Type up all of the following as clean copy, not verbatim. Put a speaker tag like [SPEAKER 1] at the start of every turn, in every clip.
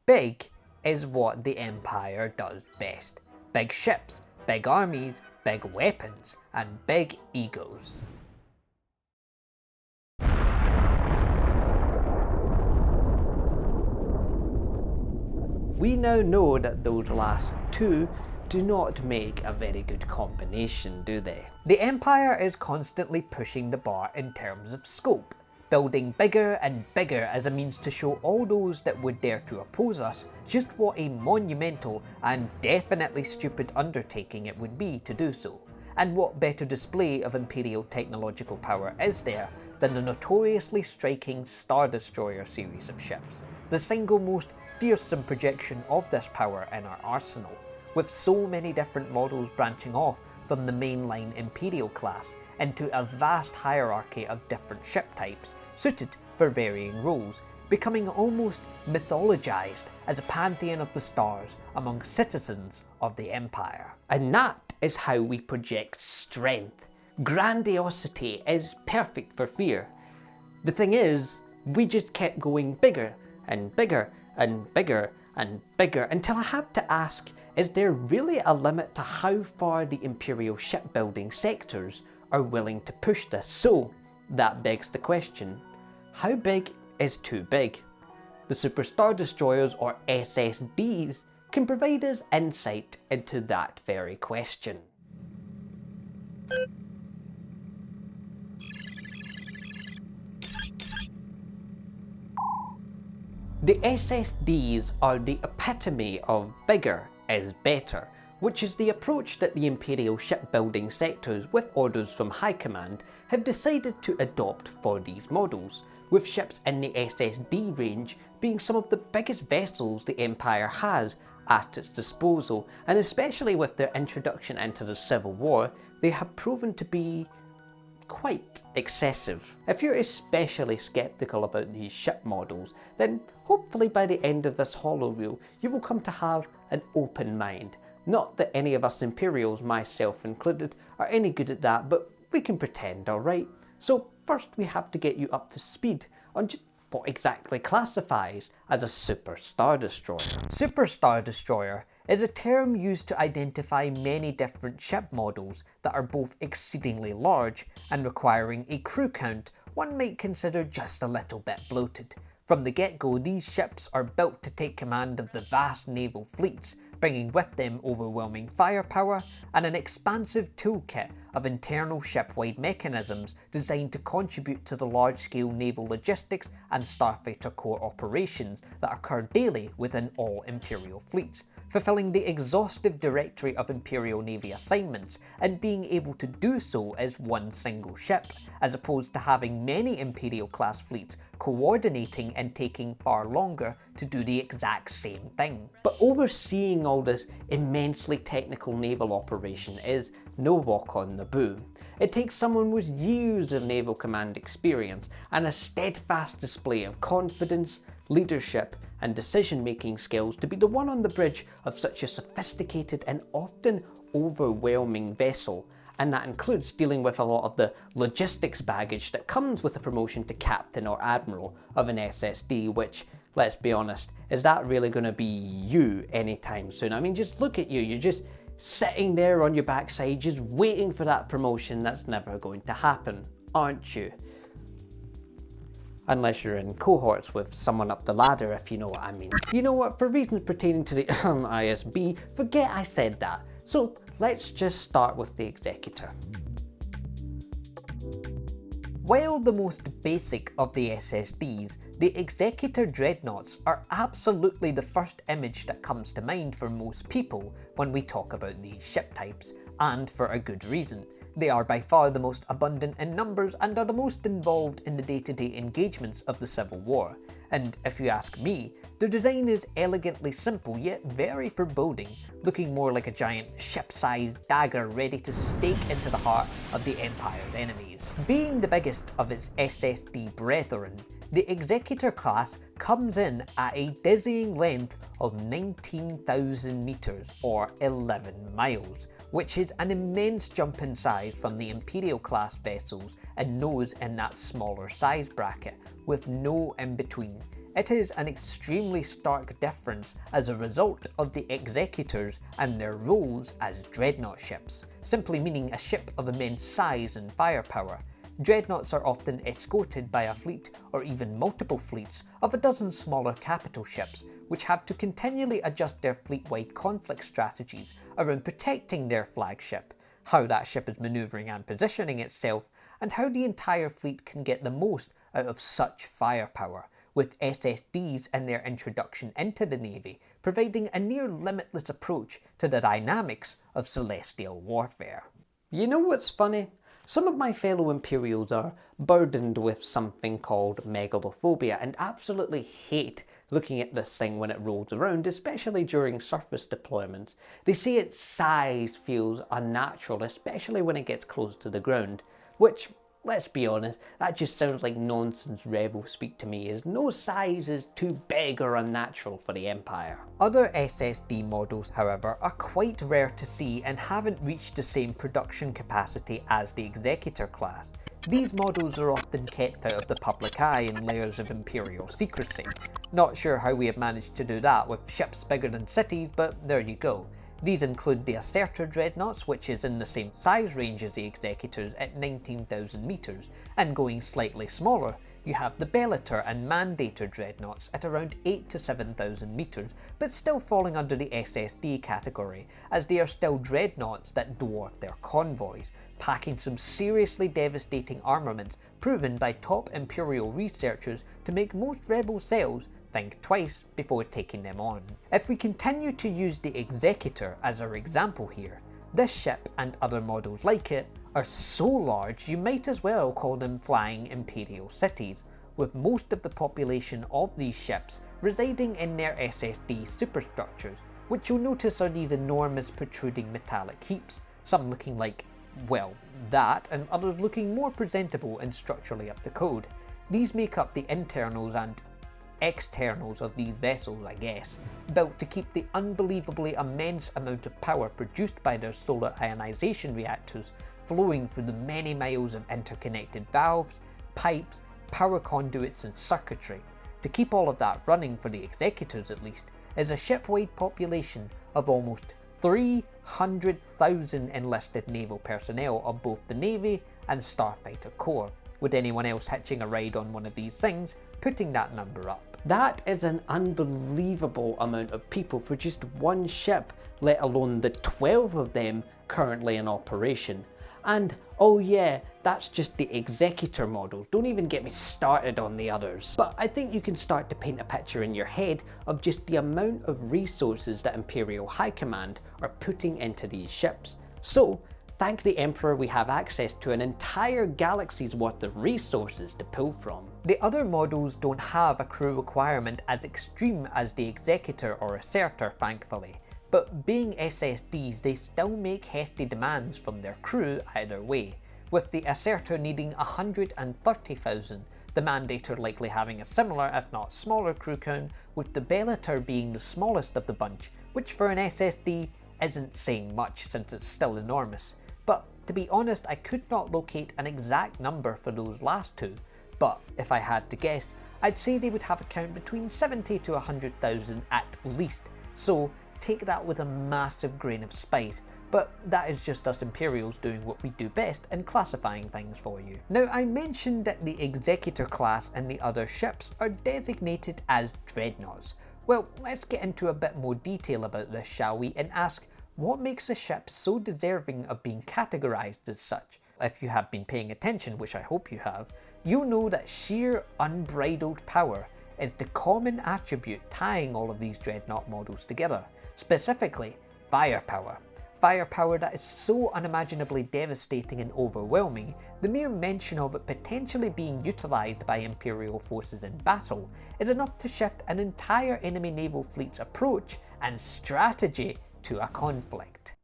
[SPEAKER 1] Big is what the Empire does best. Big ships, big armies, big weapons, and big egos. We now know that those last two do not make a very good combination, do they? The Empire is constantly pushing the bar in terms of scope, building bigger and bigger as a means to show all those that would dare to oppose us just what a monumental and definitely stupid undertaking it would be to do so. And what better display of Imperial technological power is there than the notoriously striking Star Destroyer series of ships, the single most fearsome projection of this power in our arsenal, with so many different models branching off from the mainline Imperial class into a vast hierarchy of different ship types suited for varying roles, becoming almost mythologized as a pantheon of the stars among citizens of the Empire. And that is how we project strength. Grandiosity is perfect for fear. The thing is, we just kept going bigger and bigger and bigger and bigger until I have to ask, is there really a limit to how far the Imperial shipbuilding sectors are willing to push this? So that begs the question, how big is too big? The Super Star Destroyers, or SSDs, can provide us insight into that very question. The SSDs are the epitome of bigger is better, which is the approach that the Imperial shipbuilding sectors, with orders from High Command, have decided to adopt for these models, with ships in the SSD range being some of the biggest vessels the Empire has at its disposal, and especially with their introduction into the Civil War, they have proven to be quite excessive. If you're especially skeptical about these ship models, then hopefully by the end of this holo reel you will come to have an open mind. Not that any of us Imperials, myself included, are any good at that, but we can pretend, alright? So first we have to get you up to speed on just what exactly classifies as a Super Star Destroyer. Super Star Destroyer is a term used to identify many different ship models that are both exceedingly large and requiring a crew count one might consider just a little bit bloated. From the get-go, these ships are built to take command of the vast naval fleets, bringing with them overwhelming firepower and an expansive toolkit of internal ship-wide mechanisms designed to contribute to the large-scale naval logistics and starfighter core operations that occur daily within all Imperial fleets, fulfilling the exhaustive directory of Imperial Navy assignments and being able to do so as one single ship, as opposed to having many Imperial class fleets coordinating and taking far longer to do the exact same thing. But overseeing all this immensely technical naval operation is no walk on the boo. It takes someone with years of naval command experience and a steadfast display of confidence, leadership and decision-making skills to be the one on the bridge of such a sophisticated and often overwhelming vessel, and that includes dealing with a lot of the logistics baggage that comes with a promotion to captain or admiral of an SSD, which, let's be honest, is that really going to be you anytime soon? I mean, just look at you, you're just sitting there on your backside just waiting for that promotion. That's never going to happen, aren't you? Unless you're in cohorts with someone up the ladder, if you know what I mean. You know what, for reasons pertaining to the ISB, forget I said that. So let's just start with the Executor. While the most basic of the SSDs, the Executor Dreadnoughts are absolutely the first image that comes to mind for most people when we talk about these ship types, and for a good reason. They are by far the most abundant in numbers and are the most involved in the day-to-day engagements of the Civil War. And if you ask me, their design is elegantly simple yet very foreboding, looking more like a giant ship-sized dagger ready to stake into the heart of the Empire's enemies. Being the biggest of its SSD brethren, the Executor class comes in at a dizzying length of 19,000 meters or 11 miles, which is an immense jump in size from the Imperial class vessels and those in that smaller size bracket, with no in between. It is an extremely stark difference as a result of the Executors and their roles as dreadnought ships, simply meaning a ship of immense size and firepower. Dreadnoughts are often escorted by a fleet, or even multiple fleets, of a dozen smaller capital ships, which have to continually adjust their fleet-wide conflict strategies around protecting their flagship, how that ship is manoeuvring and positioning itself, and how the entire fleet can get the most out of such firepower, with SSDs and their introduction into the Navy providing a near limitless approach to the dynamics of celestial warfare. You know what's funny? Some of my fellow Imperials are burdened with something called megalophobia and absolutely hate looking at this thing when it rolls around, especially during surface deployments. They say its size feels unnatural, especially when it gets close to the ground, which, let's be honest, that just sounds like nonsense rebel speak to me, as no size is too big or unnatural for the Empire. Other SSD models, however, are quite rare to see and haven't reached the same production capacity as the Executor class. These models are often kept out of the public eye in layers of Imperial secrecy. Not sure how we have managed to do that with ships bigger than cities, but there you go. These include the Assertor dreadnoughts, which is in the same size range as the Executors at 19,000 meters, and going slightly smaller, you have the Bellator and Mandator dreadnoughts at around 8 to 7,000 meters, but still falling under the SSD category, as they are still dreadnoughts that dwarf their convoys, packing some seriously devastating armaments proven by top Imperial researchers to make most rebel cells think twice before taking them on. If we continue to use the Executor as our example here, this ship and other models like it are so large you might as well call them flying Imperial cities, with most of the population of these ships residing in their SSD superstructures, which you'll notice are these enormous protruding metallic heaps, some looking like, well, that, and others looking more presentable and structurally up to code. These make up the internals and externals of these vessels, I guess, built to keep the unbelievably immense amount of power produced by their solar ionization reactors flowing through the many miles of interconnected valves, pipes, power conduits and circuitry. To keep all of that running, for the Executors at least, is a ship-wide population of almost 300,000 enlisted naval personnel of both the Navy and Starfighter Corps, with anyone else hitching a ride on one of these things putting that number up. That is an unbelievable amount of people for just one ship, let alone the 12 of them currently in operation. And oh yeah, that's just the Executor model, don't even get me started on the others. But I think you can start to paint a picture in your head of just the amount of resources that Imperial High Command are putting into these ships. So, thank the Emperor we have access to an entire galaxy's worth of resources to pull from. The other models don't have a crew requirement as extreme as the Executor or Assertor, thankfully. But being SSDs, they still make hefty demands from their crew either way, with the Assertor needing 130,000, the Mandator likely having a similar if not smaller crew count, with the Bellator being the smallest of the bunch, which for an SSD isn't saying much since it's still enormous. But to be honest, I could not locate an exact number for those last two, but if I had to guess, I'd say they would have a count between 70 to 100,000 at least, so take that with a massive grain of spite, but that is just us Imperials doing what we do best and classifying things for you. Now, I mentioned that the Executor class and the other ships are designated as dreadnoughts. Well, let's get into a bit more detail about this, shall we, and ask what makes a ship so deserving of being categorized as such. If you have been paying attention, which I hope you have, you'll know that sheer unbridled power is the common attribute tying all of these dreadnought models together. Specifically, firepower. Firepower that is so unimaginably devastating and overwhelming, the mere mention of it potentially being utilised by Imperial forces in battle is enough to shift an entire enemy naval fleet's approach and strategy to a conflict.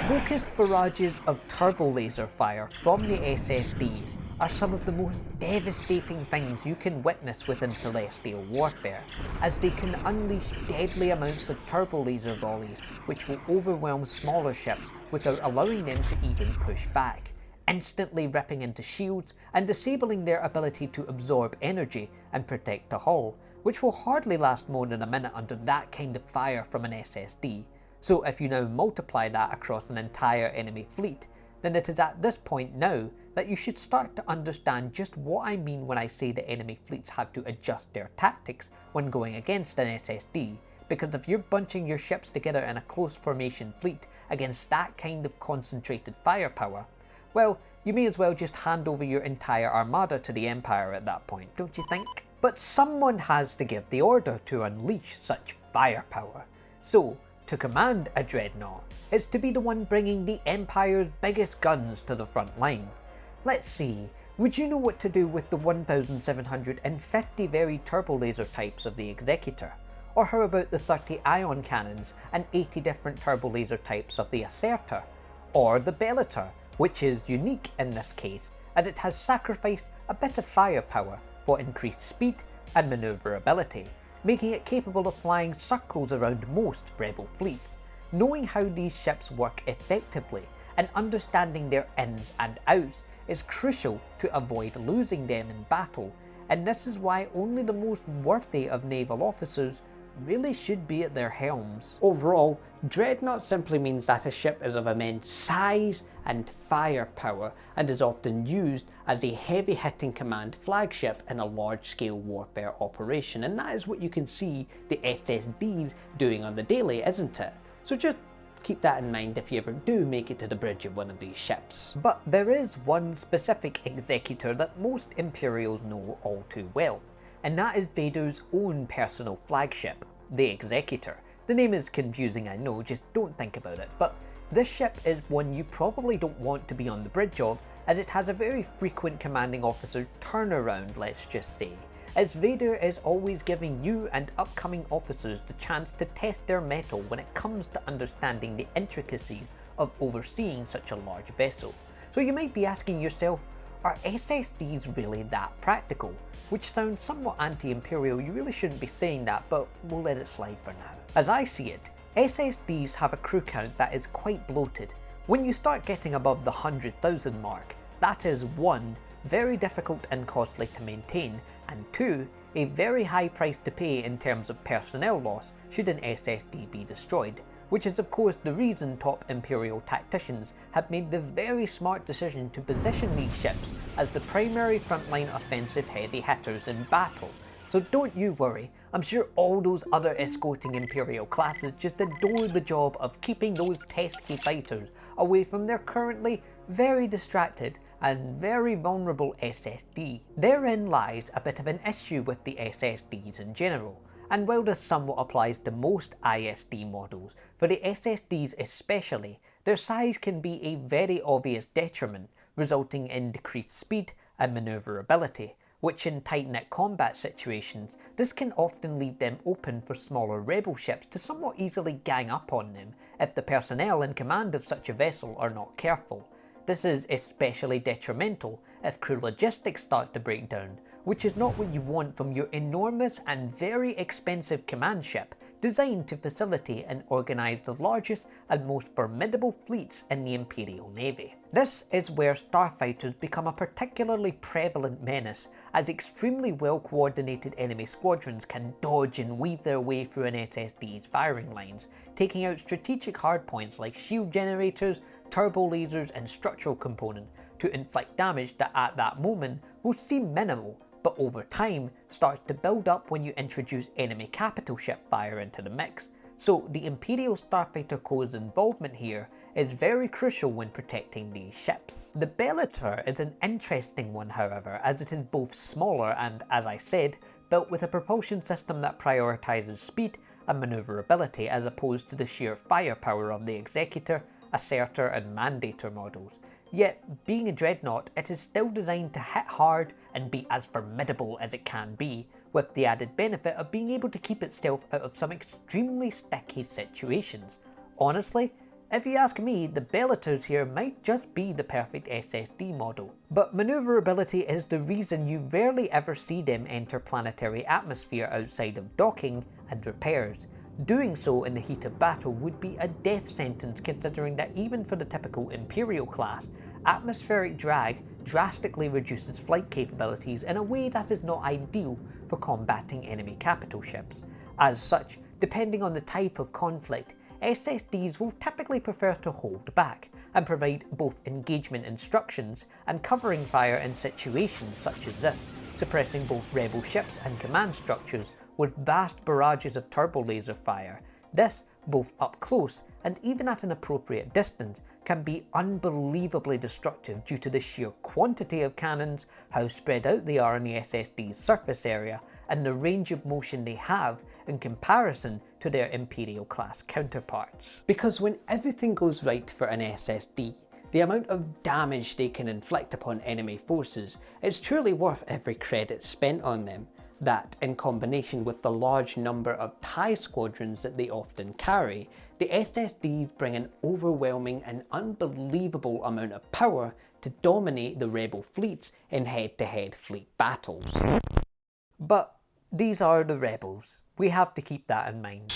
[SPEAKER 1] Focused barrages of turbo laser fire from the SSDs are some of the most devastating things you can witness within celestial warfare, as they can unleash deadly amounts of turbo laser volleys which will overwhelm smaller ships without allowing them to even push back. instantly ripping into shields and disabling their ability to absorb energy and protect the hull, which will hardly last more than a minute under that kind of fire from an SSD. So if you now multiply that across an entire enemy fleet, then it is at this point now that you should start to understand just what I mean when I say that enemy fleets have to adjust their tactics when going against an SSD, because if you're bunching your ships together in a close formation fleet against that kind of concentrated firepower, well, you may as well just hand over your entire armada to the Empire at that point, don't you think? But someone has to give the order to unleash such firepower. So, to command a dreadnought, it's to be the one bringing the Empire's biggest guns to the front line. Let's see, would you know what to do with the 1750 very turbo laser types of the Executor? Or how about the 30 ion cannons and 80 different turbo laser types of the Assertor? Or the Bellator, which is unique in this case as it has sacrificed a bit of firepower for increased speed and manoeuvrability, making it capable of flying circles around most rebel fleets. Knowing how these ships work effectively and understanding their ins and outs is crucial to avoid losing them in battle, and this is why only the most worthy of naval officers really should be at their helms. Overall, dreadnought simply means that a ship is of immense size and firepower and is often used as a heavy-hitting command flagship in a large-scale warfare operation, and that is what you can see the SSDs doing on the daily, isn't it? So just keep that in mind if you ever do make it to the bridge of one of these ships. But there is one specific Executor that most Imperials know all too well, and that is Vader's own personal flagship, the Executor. The name is confusing, I know, just don't think about it, but this ship is one you probably don't want to be on the bridge of, as it has a very frequent commanding officer turnaround, let's just say, as Vader is always giving you and upcoming officers the chance to test their mettle when it comes to understanding the intricacies of overseeing such a large vessel. So you might be asking yourself, are SSDs really that practical? Which sounds somewhat anti-Imperial, you really shouldn't be saying that, but we'll let it slide for now. As I see it, SSDs have a crew count that is quite bloated. When you start getting above the 100,000 mark, that is 1, very difficult and costly to maintain, and 2, a very high price to pay in terms of personnel loss should an SSD be destroyed, which is of course the reason top Imperial tacticians have made the very smart decision to position these ships as the primary frontline offensive heavy hitters in battle. So don't you worry, I'm sure all those other escorting Imperial classes just adore the job of keeping those pesky fighters away from their currently very distracted and very vulnerable SSD. Therein lies a bit of an issue with the SSDs in general, and while this somewhat applies to most ISD models, for the SSDs especially, their size can be a very obvious detriment, resulting in decreased speed and manoeuvrability, which in tight-knit combat situations, this can often leave them open for smaller rebel ships to somewhat easily gang up on them if the personnel in command of such a vessel are not careful. This is especially detrimental if crew logistics start to break down, which is not what you want from your enormous and very expensive command ship designed to facilitate and organise the largest and most formidable fleets in the Imperial Navy. This is where starfighters become a particularly prevalent menace, as extremely well coordinated enemy squadrons can dodge and weave their way through an SSD's firing lines, taking out strategic hardpoints like shield generators, turbo lasers and structural components to inflict damage that at that moment will seem minimal, but over time starts to build up when you introduce enemy capital ship fire into the mix. So the Imperial Starfighter Corps' involvement here is very crucial when protecting these ships. The Bellator is an interesting one, however, as it is both smaller and, as I said, built with a propulsion system that prioritises speed and manoeuvrability as opposed to the sheer firepower of the Executor, Assertor and Mandator models. Yet, being a dreadnought, it is still designed to hit hard and be as formidable as it can be, with the added benefit of being able to keep itself out of some extremely sticky situations. Honestly, if you ask me, the Bellators here might just be the perfect SSD model. But manoeuvrability is the reason you rarely ever see them enter planetary atmosphere outside of docking and repairs. Doing so in the heat of battle would be a death sentence, considering that even for the typical Imperial class, atmospheric drag drastically reduces flight capabilities in a way that is not ideal for combating enemy capital ships. As such, depending on the type of conflict, SSDs will typically prefer to hold back and provide both engagement instructions and covering fire in situations such as this, suppressing both rebel ships and command structures with vast barrages of turbo laser fire. This, both up close and even at an appropriate distance, can be unbelievably destructive due to the sheer quantity of cannons, how spread out they are on the SSD's surface area, and the range of motion they have in comparison to their Imperial class counterparts. Because when everything goes right for an SSD, the amount of damage they can inflict upon enemy forces is truly worth every credit spent on them. That, in combination with the large number of TIE squadrons that they often carry, the SSDs bring an overwhelming and unbelievable amount of power to dominate the rebel fleets in head-to-head fleet battles. But these are the rebels. We have to keep that in mind.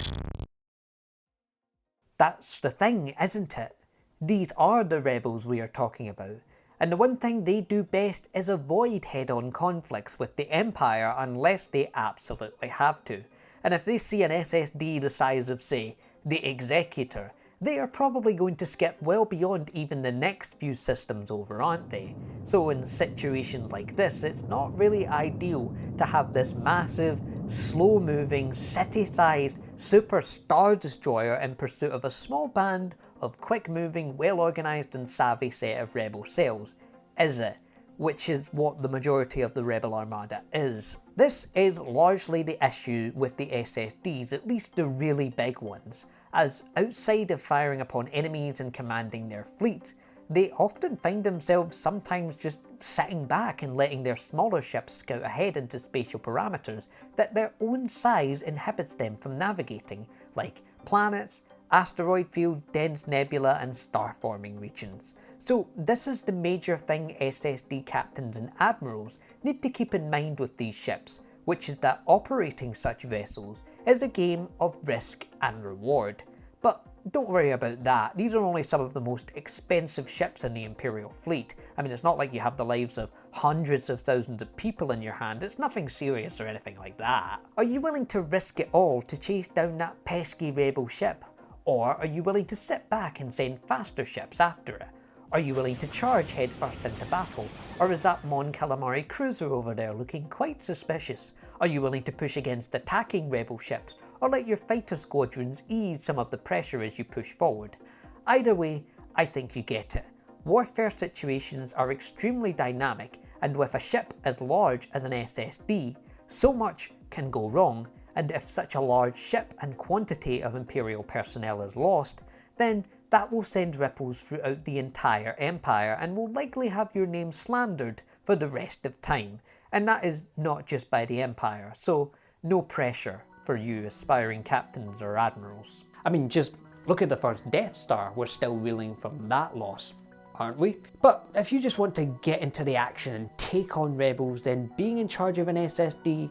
[SPEAKER 1] That's the thing, isn't it? These are the rebels we are talking about. And the one thing they do best is avoid head-on conflicts with the Empire unless they absolutely have to. And if they see an SSD the size of, say, the Executor, they are probably going to skip well beyond even the next few systems over, aren't they? So in situations like this, it's not really ideal to have this massive, slow-moving, city-sized super star destroyer in pursuit of a small band of quick-moving, well-organised and savvy set of rebel cells, is it? Which is what the majority of the rebel armada is. This is largely the issue with the SSDs, at least the really big ones, as outside of firing upon enemies and commanding their fleet, they often find themselves sometimes just sitting back and letting their smaller ships scout ahead into spatial parameters that their own size inhibits them from navigating, like planets, asteroid fields, dense nebula and star-forming regions. So this is the major thing SSD captains and admirals need to keep in mind with these ships, which is that operating such vessels is a game of risk and reward. But don't worry about that, these are only some of the most expensive ships in the Imperial fleet. I mean, it's not like you have the lives of hundreds of thousands of people in your hand, it's nothing serious or anything like that. Are you willing to risk it all to chase down that pesky rebel ship? Or are you willing to sit back and send faster ships after it? Are you willing to charge headfirst into battle? Or is that Mon Calamari cruiser over there looking quite suspicious? Are you willing to push against attacking rebel ships? Or let your fighter squadrons ease some of the pressure as you push forward? Either way, I think you get it. Warfare situations are extremely dynamic, and with a ship as large as an SSD, so much can go wrong, and if such a large ship and quantity of Imperial personnel is lost, then that will send ripples throughout the entire Empire and will likely have your name slandered for the rest of time. And that is not just by the Empire, so no pressure for you aspiring captains or admirals. I mean, just look at the first Death Star, we're still reeling from that loss, aren't we? But if you just want to get into the action and take on rebels, then being in charge of an SSD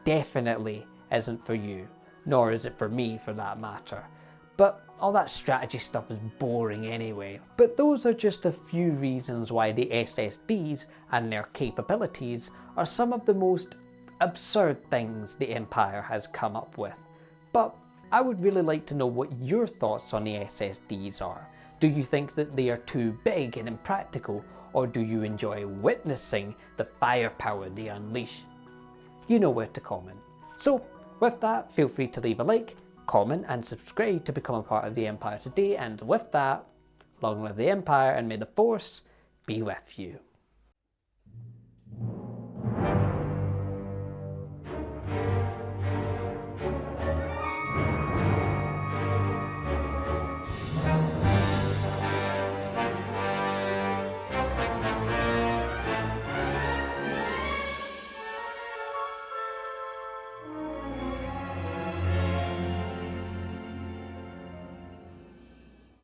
[SPEAKER 1] definitely isn't for you, nor is it for me for that matter. But all that strategy stuff is boring anyway. But those are just a few reasons why the SSDs and their capabilities are some of the most absurd things the Empire has come up with. But I would really like to know what your thoughts on the SSDs are. Do you think that they are too big and impractical, or do you enjoy witnessing the firepower they unleash? You know where to comment. So with that, feel free to leave a like, comment and subscribe to become a part of the Empire today, and with that, long live the Empire and may the Force be with you.